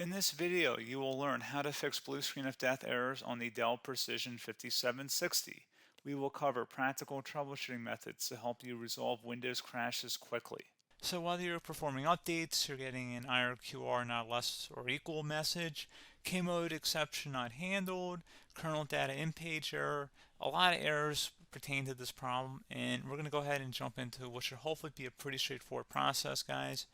In this video, you will learn how to fix blue screen of death errors on the Dell Precision 5760. We will cover practical troubleshooting methods to help you resolve Windows crashes quickly. So whether you're performing updates, you're getting an IRQR not less or equal message, K-mode exception not handled, kernel data in-page error, a lot of errors pertain to this problem, and we're going to go ahead and jump into what should hopefully be a pretty straightforward process, guys,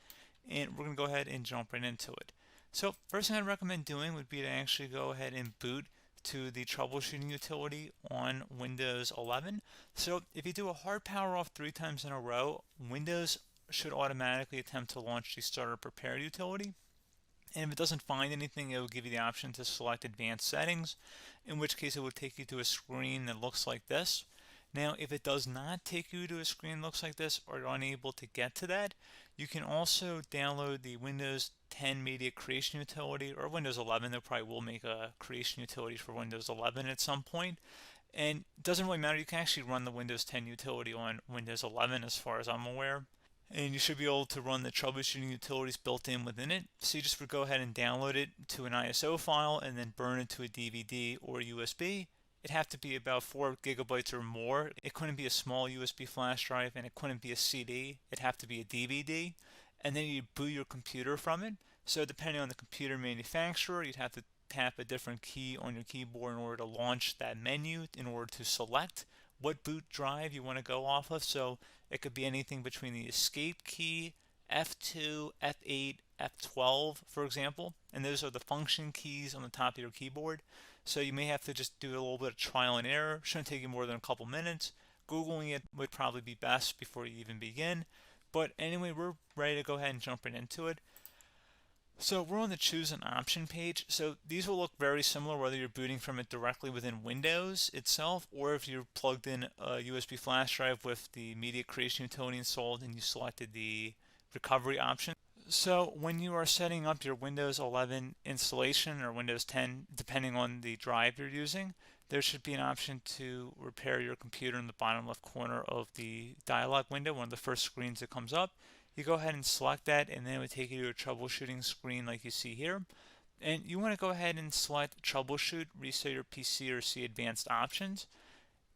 and we're going to go ahead and jump right into it. So first thing I'd recommend doing would be to actually go ahead and boot to the troubleshooting utility on Windows 11. So if you do a hard power off 3 times in a row, Windows should automatically attempt to launch the starter prepared utility. And if it doesn't find anything, it will give you the option to select advanced settings, in which case it will take you to a screen that looks like this. Now, if it does not take you to a screen that looks like this, or you're unable to get to that, you can also download the Windows 10 Media Creation Utility, or Windows 11. They probably will make a creation utility for Windows 11 at some point. And it doesn't really matter, you can actually run the Windows 10 utility on Windows 11 as far as I'm aware. And you should be able to run the troubleshooting utilities built in within it. So you just would go ahead and download it to an ISO file and then burn it to a DVD or USB. It'd have to be about 4 gigabytes or more. It couldn't be a small USB flash drive, and it couldn't be a CD. It'd have to be a DVD. And then you'd boot your computer from it. So depending on the computer manufacturer, you'd have to tap a different key on your keyboard in order to launch that menu, in order to select what boot drive you want to go off of. So it could be anything between the escape key, F2, F8, F12, for example, and those are the function keys on the top of your keyboard. So you may have to just do a little bit of trial and error. Shouldn't take you more than a couple minutes. Googling it would probably be best before you even begin. But anyway, we're ready to go ahead and jump right into it. So we're on the choose an option page. So these will look very similar whether you're booting from it directly within Windows itself, or if you're plugged in a USB flash drive with the media creation utility installed and you selected the recovery option. So when you are setting up your Windows 11 installation or Windows 10, depending on the drive you're using, there should be an option to repair your computer in the bottom left corner of the dialog window, one of the first screens that comes up. You go ahead and select that, and then it would take you to a troubleshooting screen like you see here. And you want to go ahead and select troubleshoot, reset your PC, or see advanced options.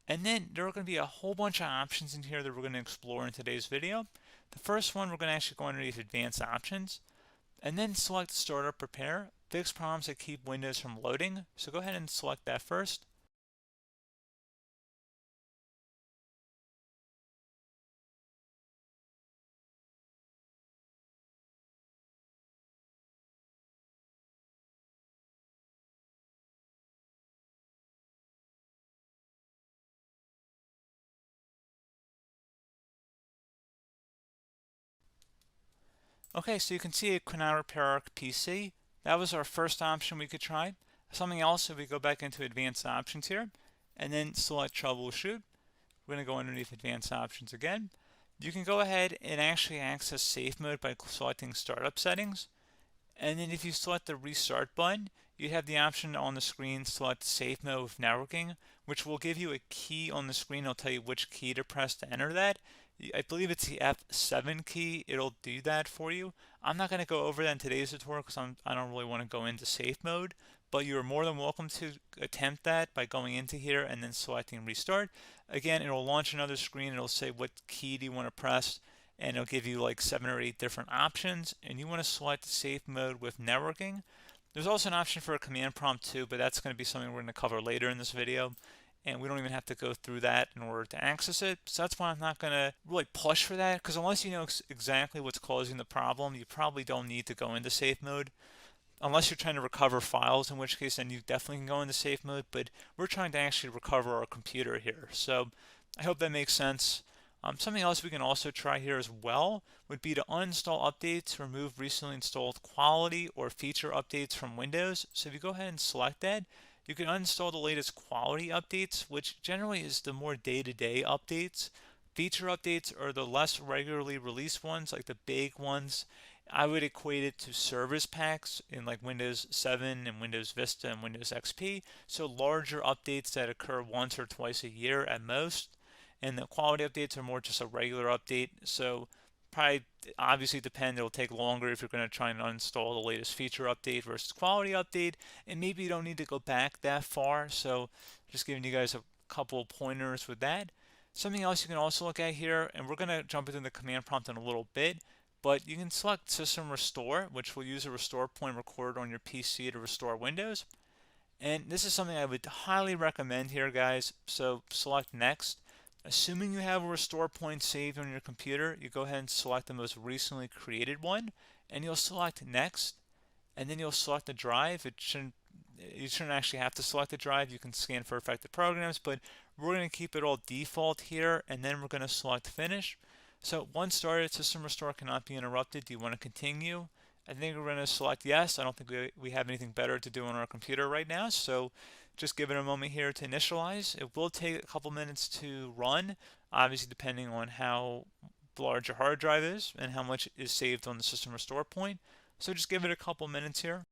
And then there are going to be a whole bunch of options in here that we're going to explore in today's video. The first one, we're going to actually go underneath advanced options and then select startup prepare, fix problems that keep Windows from loading. So go ahead and select that first. Okay, so you can see it could not repair our PC. That was our first option we could try. Something else, if we go back into advanced options here and then select troubleshoot, we're going to go underneath advanced options again. You can go ahead and actually access safe mode by selecting startup settings. And then if you select the restart button, you have the option on the screen select safe mode with networking, which will give you a key on the screen. It'll tell you which key to press to enter that. I believe it's the F7 key. It'll do that for you. I'm not going to go over that in today's tutorial because I don't really want to go into safe mode, but you're more than welcome to attempt that by going into here and then selecting restart. Again, it'll launch another screen. It'll say what key do you want to press, and it'll give you like 7 or 8 different options, and you want to select safe mode with networking. There's also an option for a command prompt too, but that's going to be something we're going to cover later in this video, and we don't even have to go through that in order to access it. So that's why I'm not going to really push for that, because unless you know exactly what's causing the problem, you probably don't need to go into safe mode. Unless you're trying to recover files, in which case then you definitely can go into safe mode, but we're trying to actually recover our computer here. So I hope that makes sense. Something else we can also try here as well would be to uninstall updates, remove recently installed quality or feature updates from Windows. So if you go ahead and select that, you can uninstall the latest quality updates, which generally is the more day-to-day updates. Feature updates are the less regularly released ones, like the big ones. I would equate it to service packs in like Windows 7 and Windows Vista and Windows XP. So larger updates that occur once or twice a year at most. And the quality updates are more just a regular update. So probably obviously depend. It'll take longer if you're going to try and uninstall the latest feature update versus quality update, and maybe you don't need to go back that far. So just giving you guys a couple of pointers with that. Something else you can also look at here, and we're going to jump into the command prompt in a little bit, but you can select System Restore, which will use a restore point recorded on your PC to restore Windows. And this is something I would highly recommend here, guys. So select Next. Assuming you have a restore point saved on your computer, you go ahead and select the most recently created one, and you'll select Next, and then you'll select the drive. You shouldn't actually have to select the drive. You can scan for affected programs, but we're going to keep it all default here, and then we're going to select Finish. So once started, System Restore cannot be interrupted. Do you want to continue? I think we're going to select yes. I don't think we have anything better to do on our computer right now, so just give it a moment here to initialize. It will take a couple minutes to run, obviously depending on how large your hard drive is and how much is saved on the System Restore point. So just give it a couple minutes here.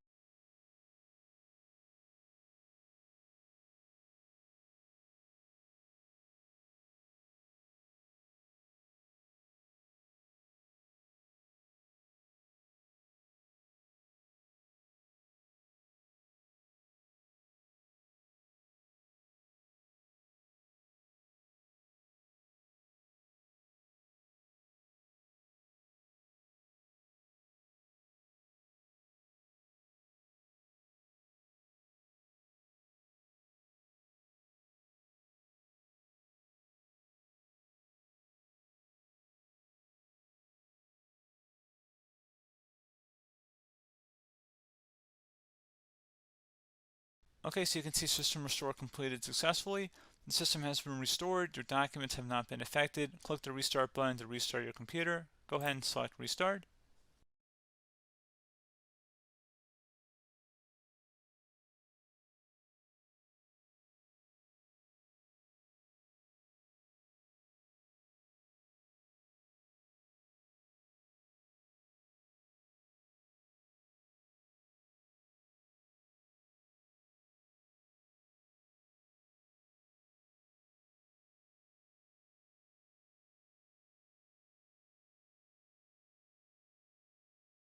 Okay, so you can see System Restore completed successfully. The system has been restored. Your documents have not been affected. Click the Restart button to restart your computer. Go ahead and select Restart.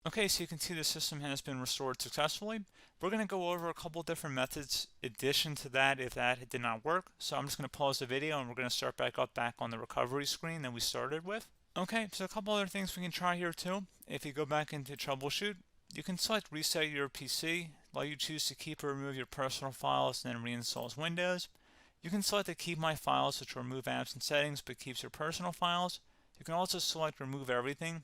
Okay, so you can see the system has been restored successfully. We're going to go over a couple different methods in addition to that if that did not work. So I'm just going to pause the video and we're going to start back on the recovery screen that we started with. Okay, so a couple other things we can try here too. If you go back into troubleshoot, you can select reset your PC, while you choose to keep or remove your personal files and then reinstalls Windows. You can select to keep my files, which will remove apps and settings but keeps your personal files. You can also select remove everything,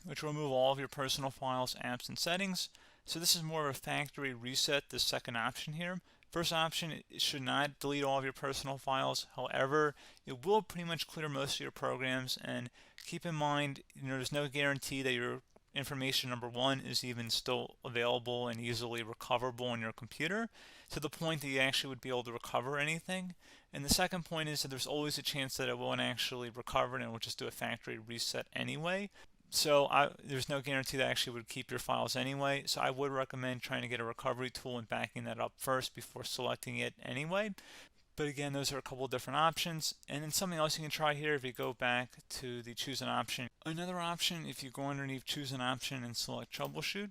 which will remove all of your personal files, apps, and settings. So this is more of a factory reset, the second option here. First option, it should not delete all of your personal files. However, it will pretty much clear most of your programs. And keep in mind, there's no guarantee that your information, number one, is even still available and easily recoverable on your computer to the point that you actually would be able to recover anything. And the second point is that there's always a chance that it won't actually recover and it will just do a factory reset anyway. So there's no guarantee that actually would keep your files anyway. So I would recommend trying to get a recovery tool and backing that up first before selecting it anyway. But again, those are a couple of different options. And then something else you can try here if you go back to the choose an option. Another option, if you go underneath choose an option and select troubleshoot,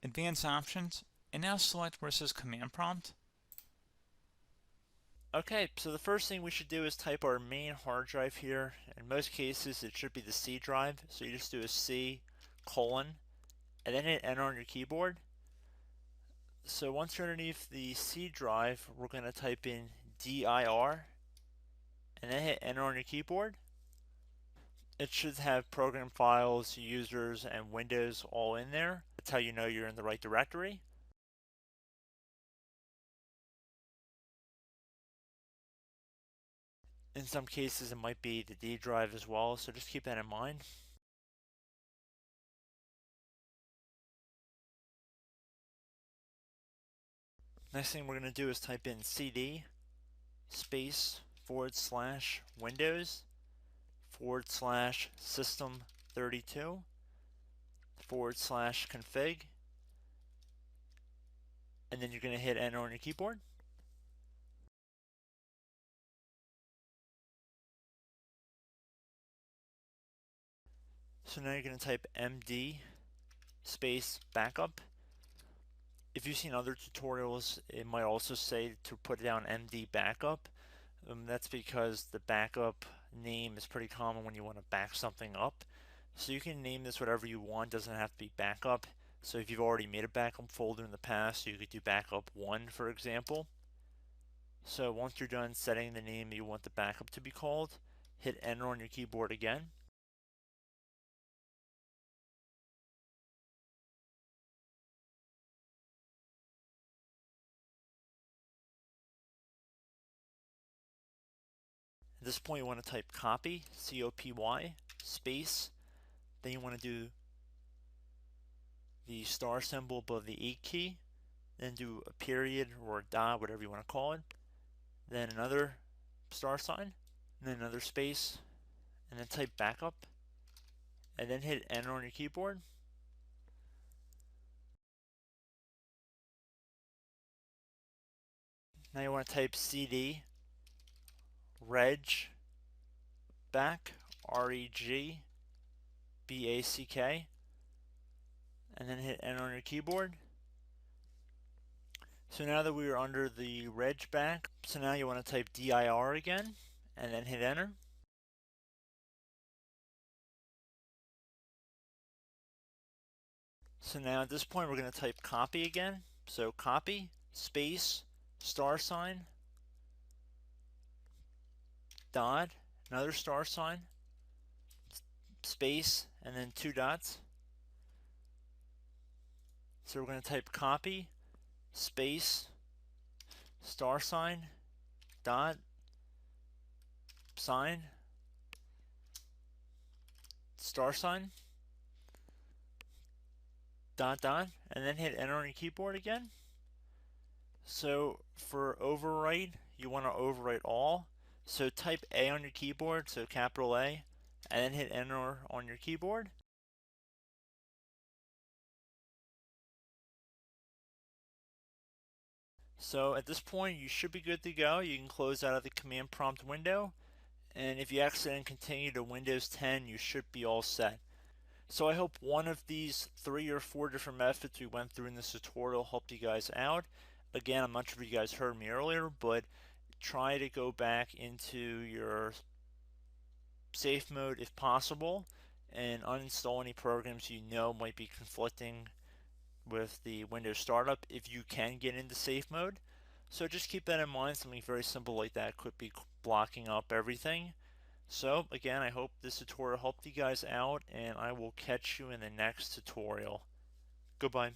advanced options, and now select where it says command prompt. Okay, so the first thing we should do is type our main hard drive here. In most cases, it should be the C drive. So you just do a C colon and then hit enter on your keyboard. So once you're underneath the C drive, we're going to type in dir and then hit enter on your keyboard. It should have program files, users, and Windows all in there. That's how you know you're in the right directory. In some cases, it might be the D drive as well, so just keep that in mind. Next thing we're going to do is type in cd space /Windows /system32 /config, and then you're going to hit enter on your keyboard. So now you're going to type MD space backup. If you've seen other tutorials, it might also say to put down MD backup. That's because the backup name is pretty common when you want to back something up. So you can name this whatever you want, doesn't have to be backup. So if you've already made a backup folder in the past, you could do backup 1, for example. So once you're done setting the name you want the backup to be called, hit enter on your keyboard again. At this point you want to type copy, C-O-P-Y, space, then you want to do the star symbol above the 8 key, then do a period or a dot, whatever you want to call it, then another star sign, and then another space, and then type backup, and then hit enter on your keyboard. Now you want to type CD reg back, R-E-G-B-A-C-K, and then hit enter on your keyboard. So now that we are under the reg back, so now you want to type dir again, and then hit enter. So now at this point we're going to type copy again. So copy, space, star sign, dot, another star sign, space, and then 2 dots. So we're going to type copy, space, star sign, dot, sign, star sign, dot, dot, and then hit enter on your keyboard again. So for overwrite, you want to overwrite all. So type A on your keyboard, so capital A, and then hit enter on your keyboard. So at this point you should be good to go. You can close out of the command prompt window, and if you accidentally continue to Windows 10 you should be all set. So I hope one of these 3 or 4 different methods we went through in this tutorial helped you guys out. Again, I'm not sure if you guys heard me earlier, but try to go back into your safe mode if possible and uninstall any programs you know might be conflicting with the Windows startup if you can get into safe mode. So just keep that in mind. Something very simple like that could be blocking up everything. So again, I hope this tutorial helped you guys out, and I will catch you in the next tutorial. Goodbye.